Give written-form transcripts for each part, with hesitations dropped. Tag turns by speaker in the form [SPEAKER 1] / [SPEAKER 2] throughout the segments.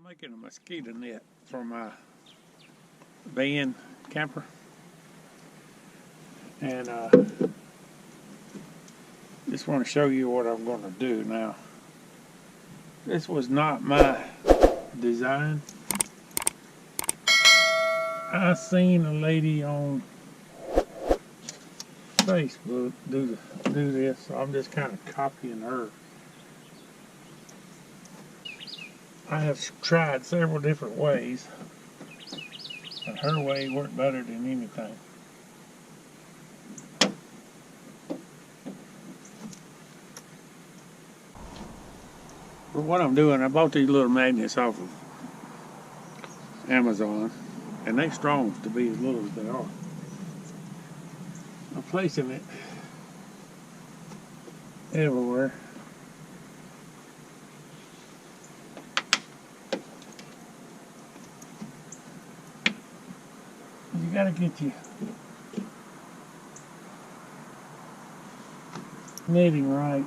[SPEAKER 1] Making a mosquito net for my van camper, and just want to show you what I'm going to do now. This was not my design. I seen a lady on Facebook do this, so I'm just kind of copying her. I have tried several different ways, but her way worked better than anything. But what I'm doing, I bought these little magnets off of Amazon, and they're strong to be as little as they are. I'm placing it everywhere. You gotta get your knitting right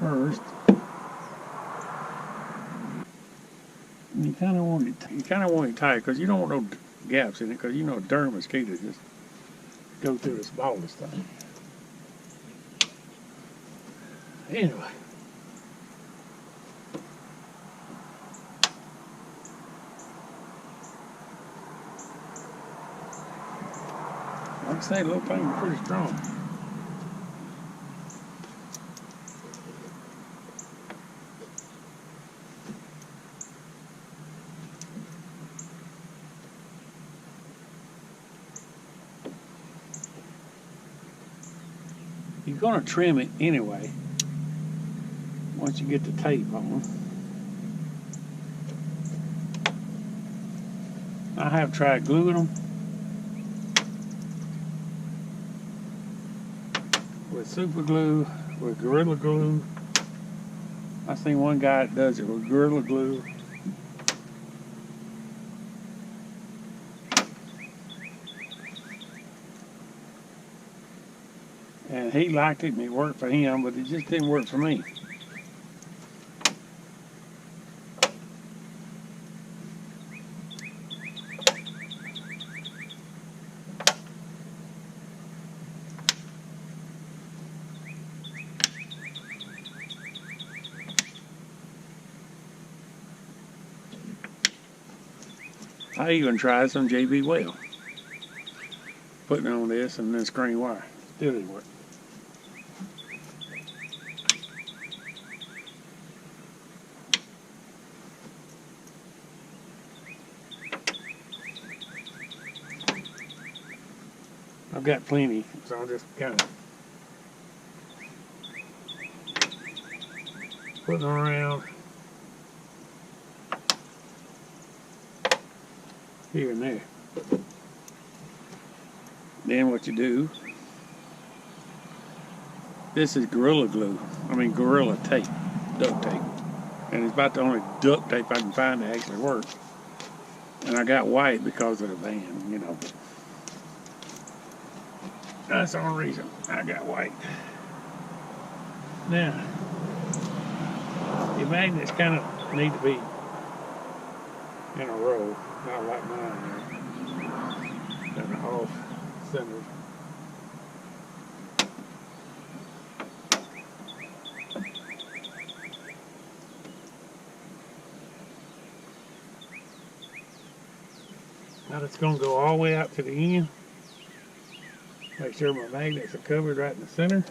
[SPEAKER 1] first. And you kind of want it tight, because you don't want no gaps in it, because you know darn mosquitoes just go through the smallest thing. Anyway. Like I say, the little thing is pretty strong. You're going to trim it anyway once you get the tape on. I have tried gluing them with super glue, with Gorilla Glue. I seen one guy that does it with Gorilla Glue. And he liked it and it worked for him, but it just didn't work for me. I even tried some JB Well, putting on this and then screen wire. Still didn't work. I've got plenty, so I'll just kind of put them around here and there. Then what you do, this is Gorilla Tape, duct tape. And it's about the only duct tape I can find that actually works. And I got white because of the van, you know. That's the only reason I got white. Now, your magnets kind of need to be in a row, not like mine there, kind of off centered. Now it's going to go all the way out to the end. Make sure my magnets are covered right in the center.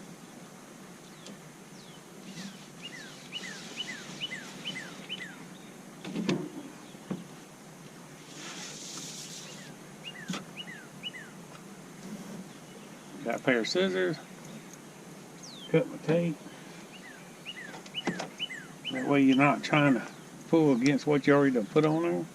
[SPEAKER 1] Got a pair of scissors. Cut my tape. That way you're not trying to pull against what you already done put on there.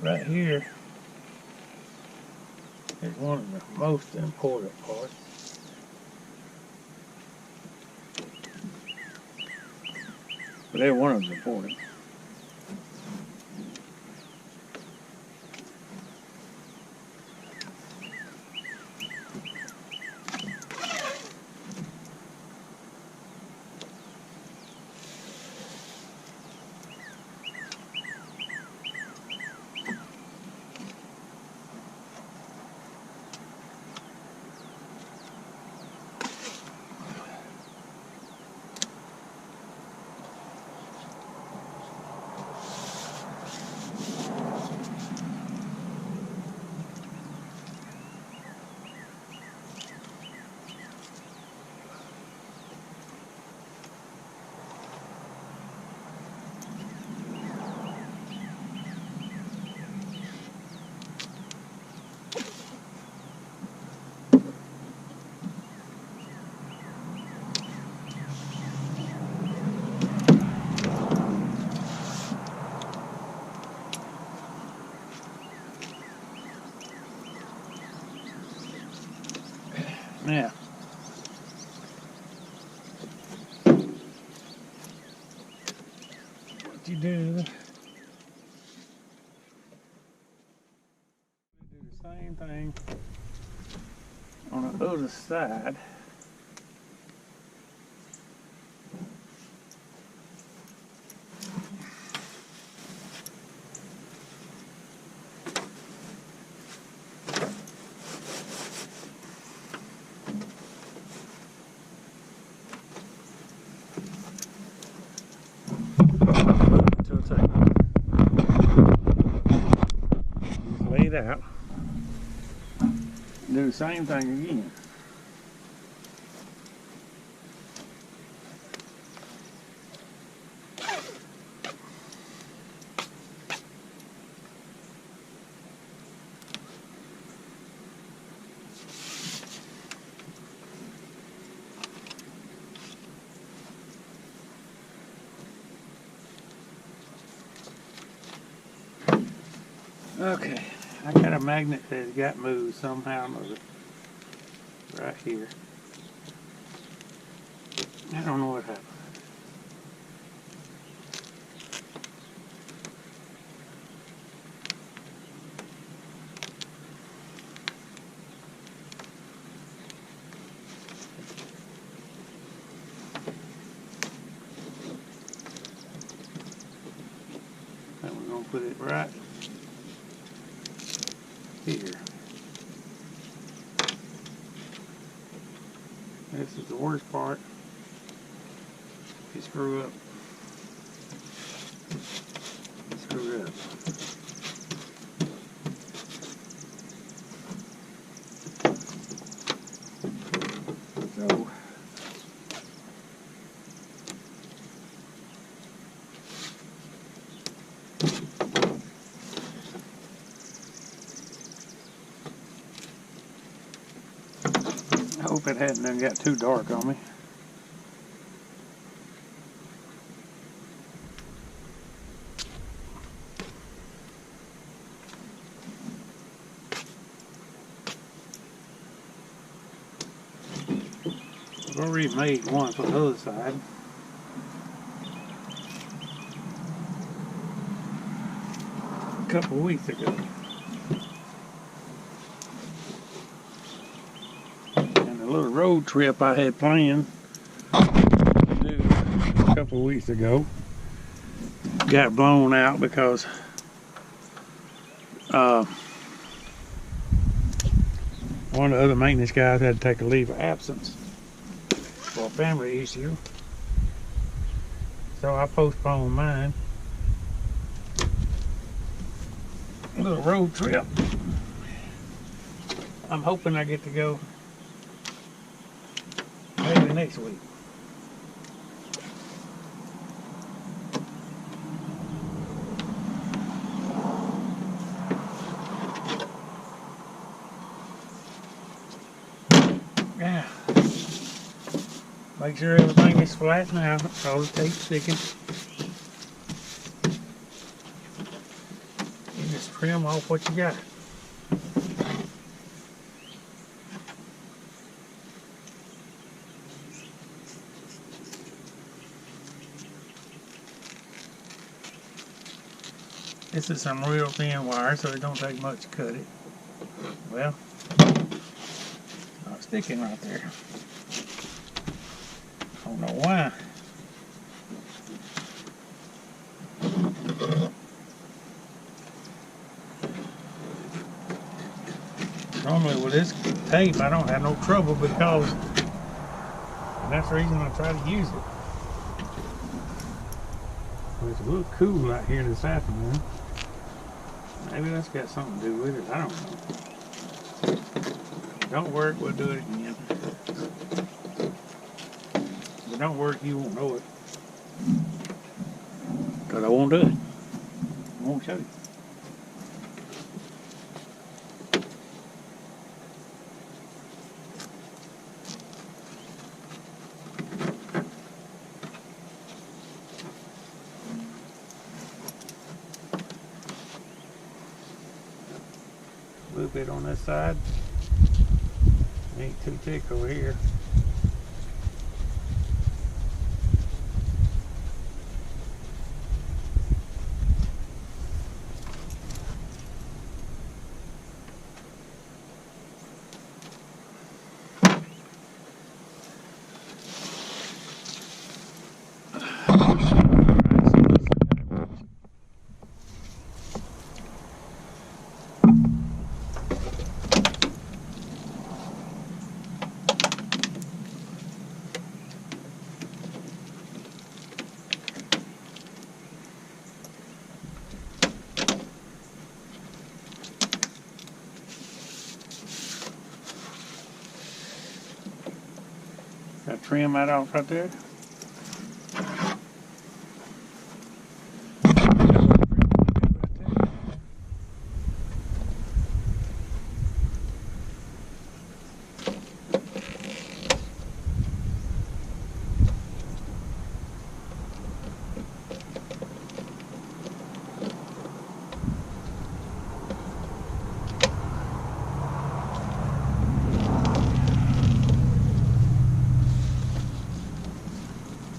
[SPEAKER 1] Right here is one of the most important parts. But every one of them is important. Yeah. What you do? Do the same thing on the other side. To the table. Just lay it out. Do the same thing again. Okay, I got a magnet that got moved somehow or another right here. I don't know what happened. And we're going to put it right here. This is the worst part. If you screw up, you screw up. So, I hope it hadn't done got too dark on me. I've already made one for the other side. A couple of weeks ago. And the little road trip I had planned to do a couple of weeks ago got blown out because one of the other maintenance guys had to take a leave of absence for a family issue. So I postponed mine. A little road trip. I'm hoping I get to go maybe next week. Yeah. Make sure everything is flat now. All the tape's sticking. You just trim off what you got. This is some real thin wire, so it don't take much to cut it. Well, not sticking right there. I don't know why. Normally with this tape I don't have no trouble because, and that's the reason I try to use it. Well, it's a little cool out here this afternoon. Maybe that's got something to do with it. I don't know. If it don't work, we'll do it again. If it don't work, you won't know it. Because I won't do it. I won't show you. A little bit on this side, Ain't too thick over here. Got to trim that off right there.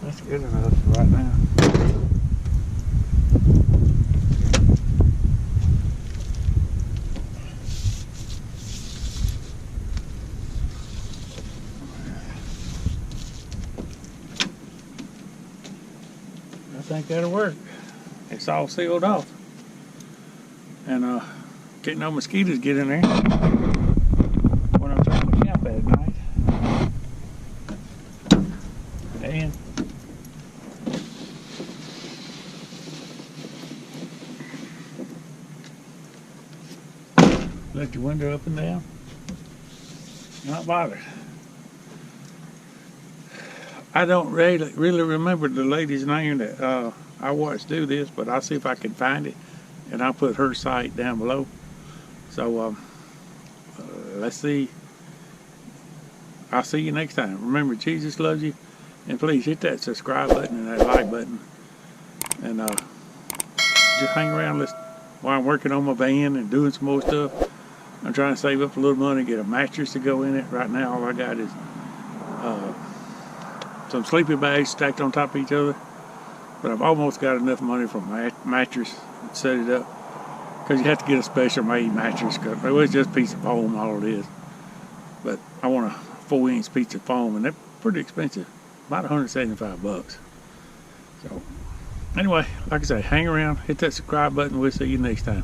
[SPEAKER 1] That's good enough for right now. I think that'll work. It's all sealed off. And getting no mosquitoes get in there when I'm trying to camp at night. And let your window up and down. Not bothered. I don't really remember the lady's name that I watched do this, but I'll see if I can find it, and I'll put her site down below. So let's see. I'll see you next time. Remember, Jesus loves you, and please hit that subscribe button and that like button, and just hang around while I'm working on my van and doing some more stuff. I'm trying to save up a little money, get a mattress to go in it. Right now, all I got is some sleeping bags stacked on top of each other, but I've almost got enough money for my mattress to set it up, because you have to get a special made mattress, because it was just a piece of foam, all it is. But I want a 4-inch piece of foam, and they're pretty expensive, about 175 bucks. So anyway, like I say, hang around, hit that subscribe button. We'll see you next time.